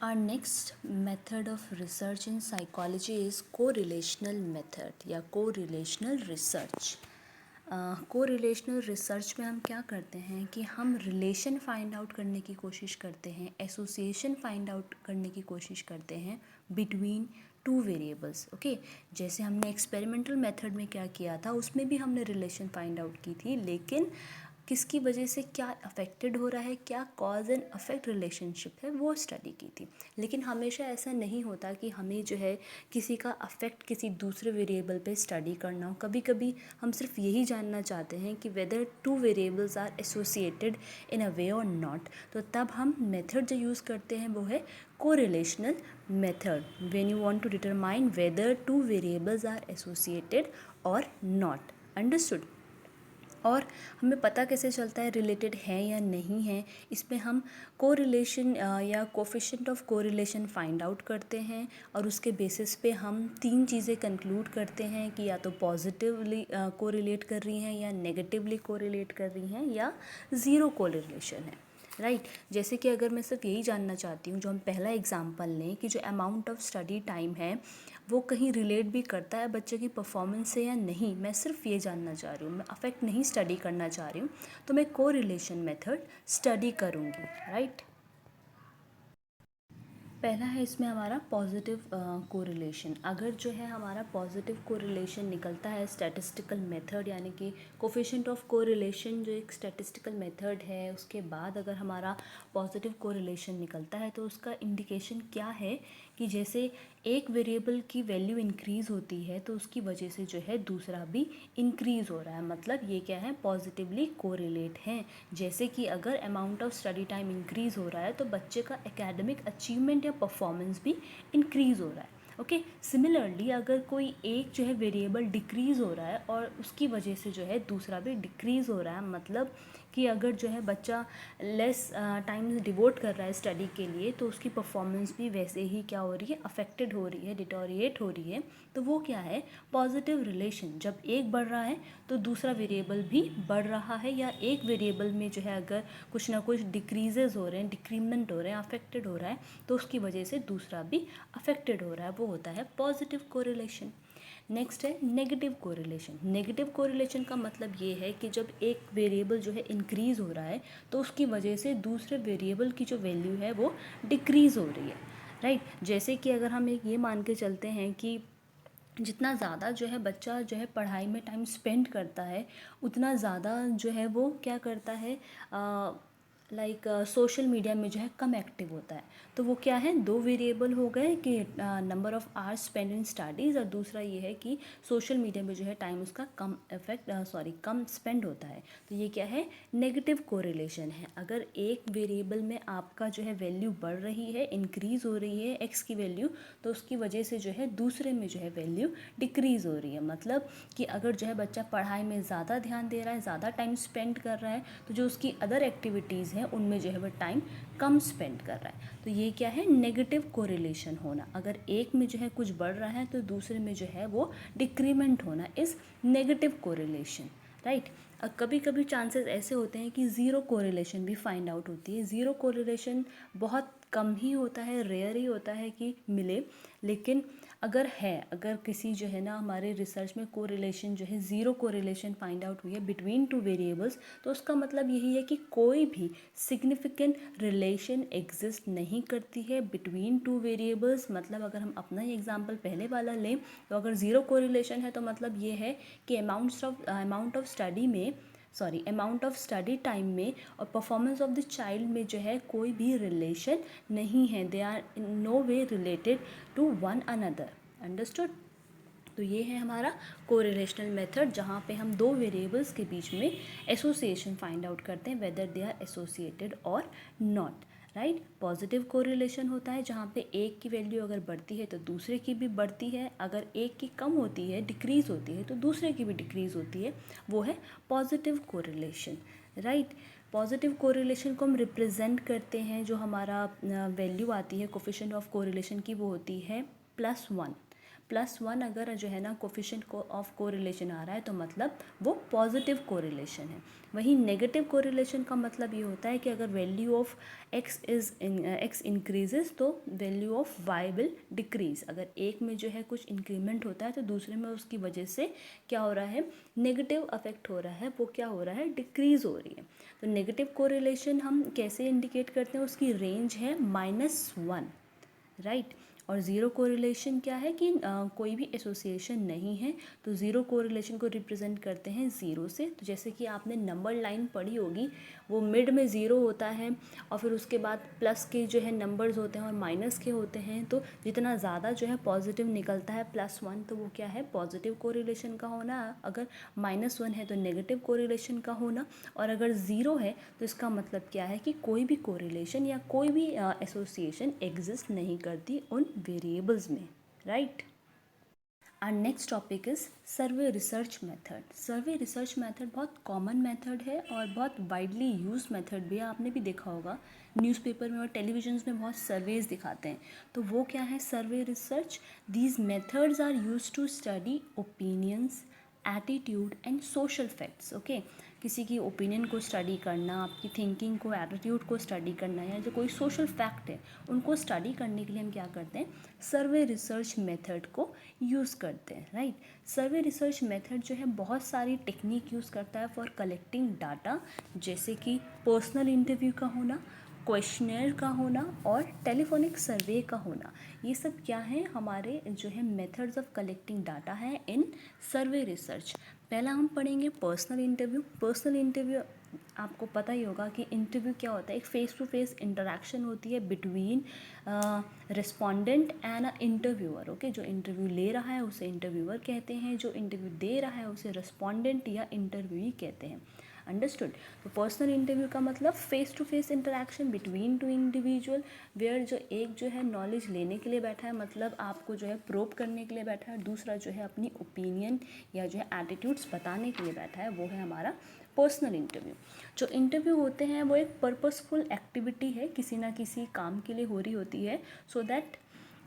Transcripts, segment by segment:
Our next method of research in psychology is correlational method या correlational research. Correlational research में हम क्या करते हैं कि हम रिलेशन फाइंड आउट करने की कोशिश करते हैं, एसोसिएशन फाइंड आउट करने की कोशिश करते हैं बिटवीन टू वेरिएबल्स. ओके, जैसे हमने एक्सपेरिमेंटल मेथड में क्या किया था, उसमें भी हमने रिलेशन फाइंड आउट की थी, लेकिन किसकी वजह से क्या अफेक्टेड हो रहा है, क्या कॉज एंड अफेक्ट रिलेशनशिप है, वो स्टडी की थी. लेकिन हमेशा ऐसा नहीं होता कि हमें जो है किसी का अफेक्ट किसी दूसरे वेरिएबल पे स्टडी करना हो. कभी कभी हम सिर्फ यही जानना चाहते हैं कि whether two variables are associated in a way और नॉट. तो तब हम मेथड जो यूज़ करते हैं वो है correlational method, when you want to determine whether two variables are associated और नॉट. अंडरस्टूड. और हमें पता कैसे चलता है रिलेटेड है या नहीं है, इसमें हम कोरिलेशन या coefficient of correlation find out करते हैं और उसके बेसिस पे हम तीन चीज़ें कंक्लूड करते हैं कि या तो पॉजिटिवली कोरिलेट कर रही हैं या नेगेटिवली कोरिलेट कर रही हैं या ज़ीरो कोरिलेशन है. राइट. जैसे कि अगर मैं सिर्फ यही जानना चाहती हूँ, जो हम पहला एग्जांपल लें कि जो अमाउंट ऑफ स्टडी टाइम है वो कहीं रिलेट भी करता है बच्चे की परफॉर्मेंस से या नहीं, मैं सिर्फ ये जानना चाह रही हूँ, मैं अफेक्ट नहीं स्टडी करना चाह रही हूँ, तो मैं कोरिलेशन मेथड स्टडी करूँगी. राइट. पहला है इसमें हमारा पॉजिटिव कोरिलेशन. अगर जो है हमारा पॉजिटिव कोरिलेशन निकलता है स्टैटिस्टिकल मेथड, यानी कि कोफिशिएंट ऑफ कोरिलेशन जो एक स्टैटिस्टिकल मेथड है, उसके बाद अगर हमारा पॉजिटिव कोरिलेशन निकलता है तो उसका इंडिकेशन क्या है कि जैसे एक वेरिएबल की वैल्यू इंक्रीज़ होती है तो उसकी वजह से जो है दूसरा भी इंक्रीज़ हो रहा है. मतलब ये क्या है, पॉजिटिवली कोरिलेट हैं. जैसे कि अगर amount of study time increase हो रहा है तो बच्चे का एकेडमिक अचीवमेंट या परफॉर्मेंस भी इंक्रीज़ हो रहा है. ओके. सिमिलरली अगर कोई एक जो है वेरिएबल डिक्रीज़ हो रहा है और उसकी वजह से जो है दूसरा भी डिक्रीज़ हो रहा है, मतलब कि अगर जो है बच्चा लेस टाइम डिवोट कर रहा है स्टडी के लिए तो उसकी परफॉर्मेंस भी वैसे ही क्या हो रही है, अफेक्टेड हो रही है, डिटोरिएट हो रही है. तो वो क्या है, पॉजिटिव रिलेशन. जब एक बढ़ रहा है तो दूसरा वेरिएबल भी बढ़ रहा है, या एक वेरिएबल में जो है अगर कुछ ना कुछ डिक्रीजेज हो रहे हैं, डिक्रीमेंट हो रहे हैं, अफेक्टेड हो रहा है, तो उसकी वजह से दूसरा भी अफेक्टेड हो रहा है, वो होता है पॉजिटिव कोरिलेशन. नेक्स्ट है नेगेटिव कोरिलेशन. नेगेटिव कोरिलेशन का मतलब ये है कि जब एक वेरिएबल जो है इंक्रीज़ हो रहा है तो उसकी वजह से दूसरे वेरिएबल की जो वैल्यू है वो डिक्रीज़ हो रही है. राइट. जैसे कि अगर हम एक ये मान के चलते हैं कि जितना ज़्यादा जो है बच्चा जो है पढ़ाई में टाइम स्पेंड करता है, उतना ज़्यादा जो है वो क्या करता है, सोशल मीडिया में जो है कम एक्टिव होता है. तो वो क्या है, दो वेरिएबल हो गए कि number of hours spend in studies, और दूसरा ये है कि सोशल मीडिया में जो है टाइम उसका कम स्पेंड होता है. तो ये क्या है, नेगेटिव कोरिलेशन है. अगर एक वेरिएबल में आपका जो है वैल्यू बढ़ रही है, इंक्रीज़ हो रही है एक्स की वैल्यू, तो उसकी वजह से जो है दूसरे में जो है वैल्यू डिक्रीज़ हो रही है. मतलब कि अगर जो है बच्चा पढ़ाई में ज़्यादा ध्यान दे रहा है, ज़्यादा टाइम स्पेंड कर रहा है, तो जो उसकी अदर एक्टिविटीज़ हैं उनमें जो है वो टाइम कम स्पेंड कर रहा है. तो ये क्या है, नेगेटिव कोरिलेशन होना. अगर एक में जो है कुछ बढ़ रहा है तो दूसरे में जो है वो डिक्रीमेंट होना इज़ नेगेटिव कोरिलेशन. राइट. कभी कभी चांसेस ऐसे होते हैं कि ज़ीरो कोरिलेशन भी फाइंड आउट होती है. ज़ीरो कोरिलेशन बहुत कम ही होता है, रेयर ही होता है कि मिले, लेकिन अगर किसी जो है ना हमारे रिसर्च में कोरिलेशन जो है ज़ीरो कोरिलेशन फाइंड आउट हुई है बिटवीन टू वेरिएबल्स, तो उसका मतलब यही है कि कोई भी सिग्निफिकेंट रिलेशन एग्जिस्ट नहीं करती है बिटवीन टू वेरिएबल्स. मतलब अगर हम अपना ही एग्जांपल पहले वाला लें, तो अगर ज़ीरो कोरिलेशन है तो मतलब ये है कि अमाउंट ऑफ स्टडी टाइम में और परफॉर्मेंस ऑफ द चाइल्ड में जो है कोई भी रिलेशन नहीं है. They are in no way related to one another. Understood. तो ये है हमारा कोरिलेशनल मेथड, जहाँ पे हम दो वेरिएबल्स के बीच में एसोसिएशन फाइंड आउट करते हैं, वेदर दे आर एसोसिएटेड और नॉट. राइट. पॉजिटिव कोरिलेशन होता है जहाँ पे एक की वैल्यू अगर बढ़ती है तो दूसरे की भी बढ़ती है, अगर एक की कम होती है, डिक्रीज़ होती है, तो दूसरे की भी डिक्रीज़ होती है, वो है positive correlation. Right. Positive correlation को हम रिप्रेजेंट करते हैं, जो हमारा वैल्यू आती है कोफिशिएंट ऑफ कोरिलेशन की, वो होती है +1. +1 अगर जो है ना कोफिशिएंट ऑफ कोरिलेशन आ रहा है तो मतलब वो पॉजिटिव कोरिलेशन है। वहीं नेगेटिव कोरिलेशन का मतलब ये होता है कि अगर वैल्यू ऑफ एक्स इंक्रीजेस तो value of Y will decrease. अगर एक में जो है कुछ इंक्रीमेंट होता है तो दूसरे में उसकी वजह से क्या हो रहा है, नेगेटिव अफेक्ट हो रहा है, वो क्या हो रहा है, डिक्रीज हो रही है। तो नेगेटिव कोरिलेशन हम कैसे इंडिकेट करते हैं, उसकी रेंज है -1, राइट। और ज़ीरो कोरिलेशन क्या है कि कोई भी एसोसिएशन नहीं है, तो ज़ीरो कोरिलेशन को रिप्रेजेंट करते हैं ज़ीरो से। तो जैसे कि आपने नंबर लाइन पढ़ी होगी, वो मिड में ज़ीरो होता है और फिर उसके बाद प्लस के जो है नंबर्स होते हैं और माइनस के होते हैं। तो जितना ज़्यादा जो है पॉजिटिव निकलता है +1 तो वो क्या है, पॉजिटिव कोरिलेशन का होना। अगर -1 है तो नेगेटिव कोरिलेशन का होना, और अगर ज़ीरो है तो इसका मतलब क्या है कि कोई भी कोरिलेशन या कोई भी एसोसिएशन एग्जिस्ट नहीं करती उन वेरिएबल्स में, right. Our next topic is survey research method. Survey research method बहुत कॉमन मेथड है और बहुत वाइडली यूज मेथड भी है। आपने भी देखा होगा न्यूज़पेपर में और टेलीविजन में बहुत सर्वेज दिखाते हैं। तो वो क्या है, survey research. These methods are use to study opinions, attitude and social facts. Okay, किसी की ओपिनियन को स्टडी करना, आपकी थिंकिंग को, एटीट्यूड को स्टडी करना, या जो कोई सोशल फैक्ट है उनको स्टडी करने के लिए हम क्या करते हैं, सर्वे रिसर्च मेथड को यूज़ करते हैं, राइट। सर्वे रिसर्च मेथड जो है बहुत सारी टेक्निक यूज़ करता है फॉर कलेक्टिंग डाटा, जैसे कि पर्सनल इंटरव्यू का होना, क्वेश्चनर का होना और टेलीफोनिक सर्वे का होना। ये सब क्या है, हमारे जो है मेथड्स ऑफ कलेक्टिंग डाटा है इन सर्वे रिसर्च। पहला हम पढ़ेंगे पर्सनल इंटरव्यू। पर्सनल इंटरव्यू आपको पता ही होगा कि इंटरव्यू क्या होता है, एक फ़ेस टू फेस इंटरेक्शन होती है between respondent and a interviewer. Okay, जो इंटरव्यू ले रहा है उसे इंटरव्यूअर कहते हैं, जो इंटरव्यू दे रहा है उसे रिस्पोंडेंट या इंटरव्यूई कहते हैं। अंडरस्टूड। तो पर्सनल इंटरव्यू का मतलब face to face interaction between two individual, where जो एक जो है नॉलेज लेने के लिए बैठा है, मतलब आपको जो है प्रोब करने के लिए बैठा है, दूसरा जो है अपनी ओपिनियन या जो है एटीट्यूड्स बताने के लिए बैठा है, वो है हमारा पर्सनल इंटरव्यू। जो इंटरव्यू होते हैं वो एक पर्पसफुल एक्टिविटी है, किसी ना किसी काम के लिए हो रही होती है, so that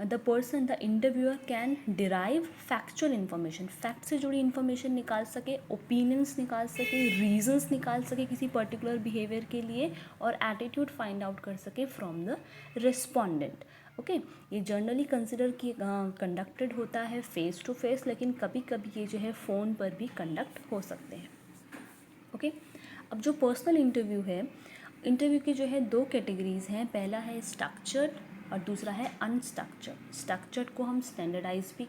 the interviewer can derive factual information, fact से जुड़ी इन्फॉर्मेशन निकाल सके, ओपिनियंस निकाल सके, रीजंस निकाल सके किसी पर्टिकुलर बिहेवियर के लिए, और एटीट्यूड फाइंड आउट कर सके फ्रॉम द रिस्पोंडेंट। ओके, ये जनरली कंसिडर की कंडक्टेड होता है फेस टू फेस, लेकिन कभी कभी ये जो है फ़ोन पर भी कंडक्ट हो सकते हैं। ओके, अब जो पर्सनल इंटरव्यू है, इंटरव्यू की जो है दो कैटेगरीज़ हैं, पहला है स्ट्रक्चर्ड और दूसरा है अनस्ट्रक्चर्ड। स्ट्रक्चर्ड को हम स्टैंडर्डाइज भी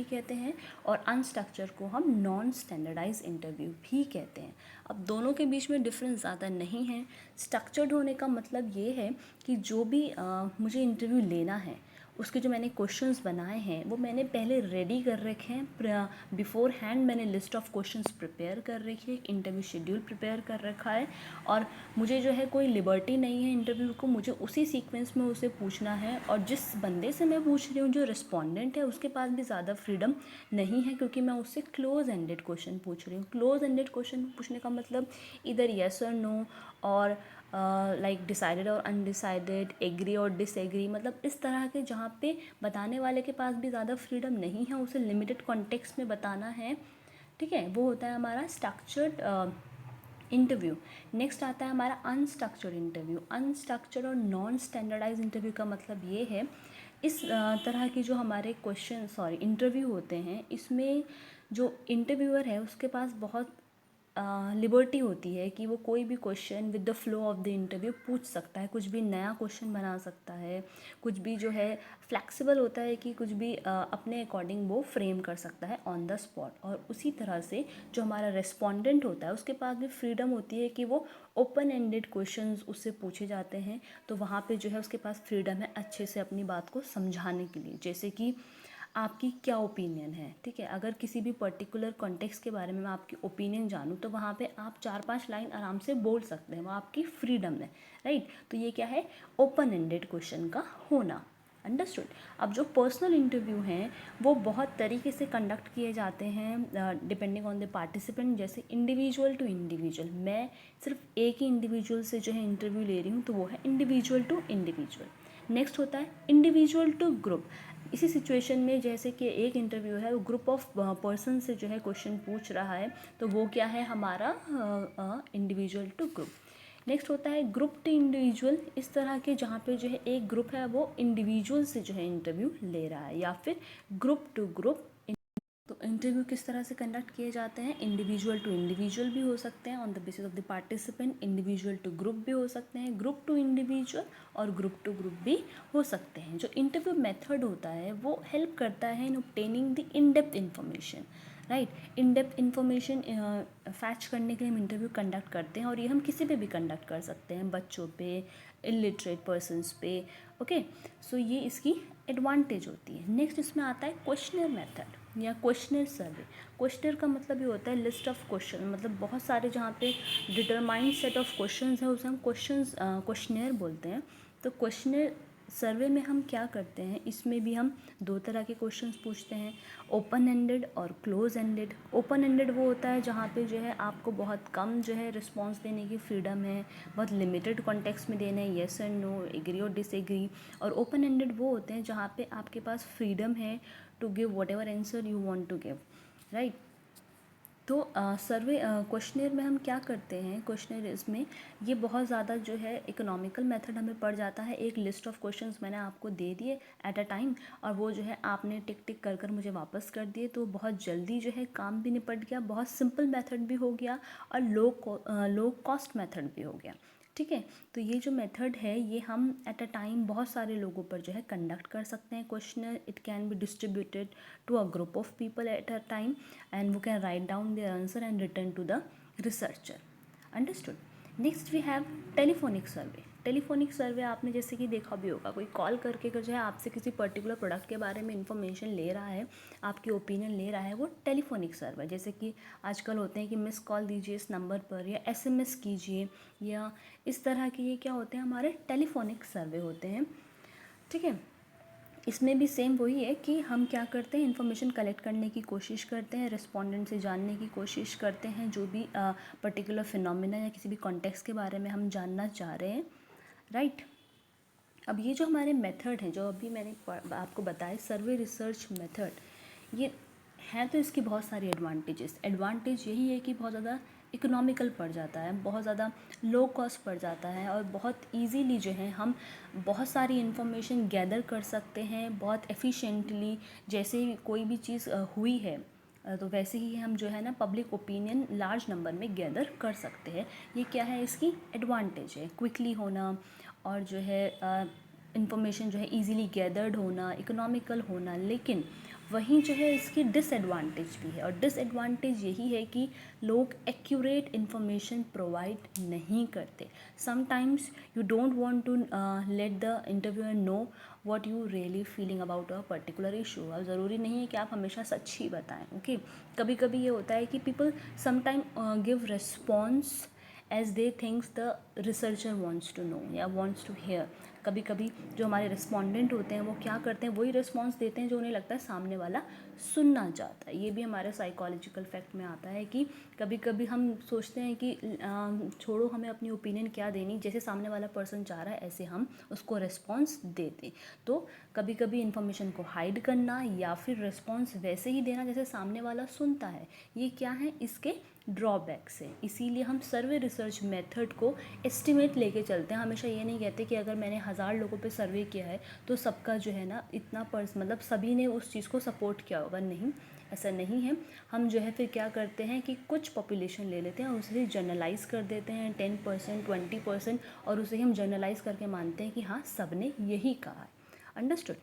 कहते हैं और अनस्ट्रक्चर्ड को हम नॉन स्टैंडर्डाइज इंटरव्यू भी कहते हैं। अब दोनों के बीच में डिफरेंस ज़्यादा नहीं है। स्ट्रक्चर्ड होने का मतलब ये है कि जो भी मुझे इंटरव्यू लेना है उसके जो मैंने क्वेश्चंस बनाए हैं वो मैंने पहले रेडी कर रखे हैं, बिफोर हैंड मैंने लिस्ट ऑफ क्वेश्चंस प्रिपेयर कर रखी है, इंटरव्यू शेड्यूल प्रिपेयर कर रखा है, और मुझे जो है कोई लिबर्टी नहीं है इंटरव्यू को, मुझे उसी सीक्वेंस में उसे पूछना है। और जिस बंदे से मैं पूछ रही हूँ, जो रिस्पोंडेंट है, उसके पास भी ज़्यादा फ्रीडम नहीं है, क्योंकि मैं उससे क्लोज एंडेड क्वेश्चन पूछ रही हूँ। क्लोज एंडेड क्वेश्चन पूछने का मतलब इधर येस और नो, और लाइक डिसाइडेड और अनडिसाइडेड, एग्री और डिसएग्री, मतलब इस तरह के, जहाँ पे बताने वाले के पास भी ज़्यादा फ्रीडम नहीं है, उसे लिमिटेड कॉन्टेक्स्ट में बताना है, ठीक है, वो होता है हमारा स्ट्रक्चर्ड इंटरव्यू। नेक्स्ट आता है हमारा अनस्ट्रक्चर्ड इंटरव्यू। अनस्ट्रक्चर्ड और नॉन स्टैंडर्डाइज इंटरव्यू का मतलब ये है, इस तरह की जो हमारे इंटरव्यू होते हैं, इसमें जो इंटरव्यूअर है उसके पास बहुत लिबर्टी होती है कि वो कोई भी question with the flow of the interview पूछ सकता है, कुछ भी नया क्वेश्चन बना सकता है, कुछ भी जो है फ्लेक्सिबल होता है कि कुछ भी अपने अकॉर्डिंग वो फ्रेम कर सकता है ऑन द स्पॉट। और उसी तरह से जो हमारा रेस्पोंडेंट होता है उसके पास भी फ्रीडम होती है कि वो ओपन एंडेड क्वेश्चंस उससे पूछे जाते हैं, तो वहाँ पे जो है उसके पास फ्रीडम है अच्छे से अपनी बात को समझाने के लिए। जैसे कि आपकी क्या ओपिनियन है, ठीक है, अगर किसी भी पर्टिकुलर कॉन्टेक्स्ट के बारे में मैं आपकी ओपिनियन जानूँ तो वहाँ पे आप 4-5 लाइन आराम से बोल सकते हैं, वो आपकी फ्रीडम है, राइट। तो ये क्या है, ओपन एंडेड क्वेश्चन का होना। अंडरस्टूड। अब जो पर्सनल इंटरव्यू हैं वो बहुत तरीके से कंडक्ट किए जाते हैं डिपेंडिंग ऑन द पार्टिसिपेंट। जैसे इंडिविजुअल टू इंडिविजुअल, मैं सिर्फ एक ही इंडिविजुअल से जो है इंटरव्यू ले रही हूँ, तो वो है इंडिविजुअल टू इंडिविजुअल। नेक्स्ट होता है इंडिविजुअल टू ग्रुप। इसी सिचुएशन में जैसे कि एक इंटरव्यू है, वो ग्रुप ऑफ पर्सन से जो है क्वेश्चन पूछ रहा है, तो वो क्या है हमारा इंडिविजुअल टू ग्रुप। नेक्स्ट होता है ग्रुप टू इंडिविजुअल, इस तरह के जहाँ पे जो है एक ग्रुप है वो इंडिविजुअल से जो है इंटरव्यू ले रहा है, या फिर ग्रुप टू ग्रुप। तो इंटरव्यू किस तरह से कंडक्ट किए जाते हैं, इंडिविजुअल टू इंडिविजुअल भी हो सकते हैं on the basis of the participant, individual to group भी हो सकते हैं, ग्रुप टू इंडिविजुअल और ग्रुप टू ग्रुप भी हो सकते हैं। जो इंटरव्यू मेथड होता है वो हेल्प करता है in obtaining the in depth information, right. In depth information fetch करने के लिए हम इंटरव्यू कंडक्ट करते हैं, और ये हम किसी पे भी कंडक्ट कर सकते हैं, बच्चों पे, इलिटरेट पर्सनस पे, ओके। सो ये इसकी एडवांटेज होती है। नेक्स्ट इसमें आता है क्वेश्चनर मेथड या क्वेश्चनर सर्वे। क्वेश्चनर का मतलब ये होता है लिस्ट ऑफ क्वेश्चन, मतलब बहुत सारे जहाँ पे डिटरमाइंड सेट ऑफ क्वेश्चंस है उसे हम क्वेश्चनर बोलते हैं। तो क्वेश्चनर सर्वे में हम क्या करते हैं, इसमें भी हम दो तरह के क्वेश्चंस पूछते हैं, ओपन एंडेड और क्लोज एंडेड। ओपन एंडेड वो होता है जहाँ पे जो है आपको बहुत कम जो है रिस्पांस देने की फ्रीडम है, बहुत लिमिटेड कॉन्टेक्स्ट में देना है, येस एंड नो, एग्री और डिसएग्री। और ओपन एंडेड वो होते हैं जहाँ पे आपके पास फ्रीडम है to give whatever answer you want to give, right. तो सर्वे क्वेश्चनर में हम क्या करते हैं, क्वेश्चनर इसमें ये बहुत ज़्यादा जो है इकोनॉमिकल मेथड हमें पड़ जाता है। एक लिस्ट ऑफ क्वेश्चंस मैंने आपको दे दिए एट अ टाइम, और वो जो है आपने टिक टिक कर कर मुझे वापस कर दिए, तो बहुत जल्दी जो है काम भी निपट गया, बहुत सिंपल मेथड भी हो गया और लो कॉस्ट मेथड भी हो गया, ठीक है। तो ये जो मेथड है ये हम एट अ टाइम बहुत सारे लोगों पर जो है कंडक्ट कर सकते हैं questionnaire. It can be distributed to a group of people at a time, and वो can write down their answer and return to the researcher, understood. Next we have telephonic survey. Telephonic survey आपने जैसे कि देखा भी होगा, कोई call करके अगर जो है आपसे किसी पर्टिकुलर प्रोडक्ट के बारे में इंफॉर्मेशन ले रहा है, आपकी ओपिनियन ले रहा है, वो टेलीफोनिक सर्वे। जैसे कि आजकल होते हैं कि मिस कॉल दीजिए इस नंबर पर, या एसएमएस कीजिए, या इस तरह के ये क्या होते हैं हमारे टेलीफोनिक सर्वे होते हैं, ठीक है। इसमें भी सेम वही है कि हम क्या करते हैं, इन्फॉर्मेशन कलेक्ट करने की कोशिश करते हैं, रिस्पोंडेंट से जानने की कोशिश करते हैं जो भी पर्टिकुलर फिनोमिना या किसी भी कॉन्टेक्स्ट के बारे में हम जानना चाह रहे हैं, राइट। अब ये जो हमारे मेथड हैं जो अभी मैंने आपको बताया, सर्वे रिसर्च मेथड, ये हैं तो इसकी बहुत सारी एडवांटेज यही है कि बहुत ज़्यादा इकोनॉमिकल पड़ जाता है, बहुत ज़्यादा लो कॉस्ट पड़ जाता है, और बहुत इजीली जो है हम बहुत सारी इन्फॉर्मेशन गैदर कर सकते हैं बहुत एफिशिएंटली। जैसे ही कोई भी चीज़ हुई है तो वैसे ही हम जो है ना पब्लिक ओपिनियन लार्ज नंबर में गैदर कर सकते हैं। ये क्या है, इसकी एडवांटेज है, क्विकली होना, और जो है इंफॉर्मेशन जो है इजीली गैदर्ड होना, इकोनॉमिकल होना। लेकिन वहीं जो है इसकी डिसएडवांटेज भी है, और डिसएडवांटेज यही है कि लोग एक्यूरेट इन्फॉर्मेशन प्रोवाइड नहीं करते। Sometimes you don't want to let the interviewer know what you really feeling about a particular issue. अब ज़रूरी नहीं है कि आप हमेशा सच ही बताएं, ओके। कभी कभी ये होता है कि people sometime give response as they thinks the researcher wants to know या वॉन्ट्स टू हेयर। कभी कभी जो हमारे रिस्पोंडेंट होते हैं वो क्या करते हैं, वही रिस्पॉन्स देते हैं जो उन्हें लगता है सामने वाला सुनना चाहता है। ये भी हमारे साइकोलॉजिकल फैक्ट में आता है कि कभी कभी हम सोचते हैं कि छोड़ो हमें अपनी ओपिनियन क्या देनी, जैसे सामने वाला पर्सन चाह रहा है ऐसे हम उसको रिस्पॉन्स दे दें। तो कभी कभी इन्फॉर्मेशन को हाइड करना या फिर रिस्पॉन्स वैसे ही देना जैसे सामने वाला सुनता है, ये क्या है, इसके ड्रॉबैक्स है। इसीलिए हम सर्वे रिसर्च मेथड को एस्टिमेट लेके चलते हैं। हमेशा ये नहीं कहते कि अगर मैंने 1000 लोगों पे सर्वे किया है तो सबका जो है ना इतना मतलब सभी ने उस चीज़ को सपोर्ट किया होगा, नहीं, ऐसा नहीं है। हम जो है फिर क्या करते हैं कि कुछ पॉपुलेशन ले लेते हैं, उसे जनरलाइज़ कर देते हैं 10% 20%, और उसे हम जनरलाइज़ करके मानते हैं कि हाँ सब ने यही कहा है, अंडरस्टूड।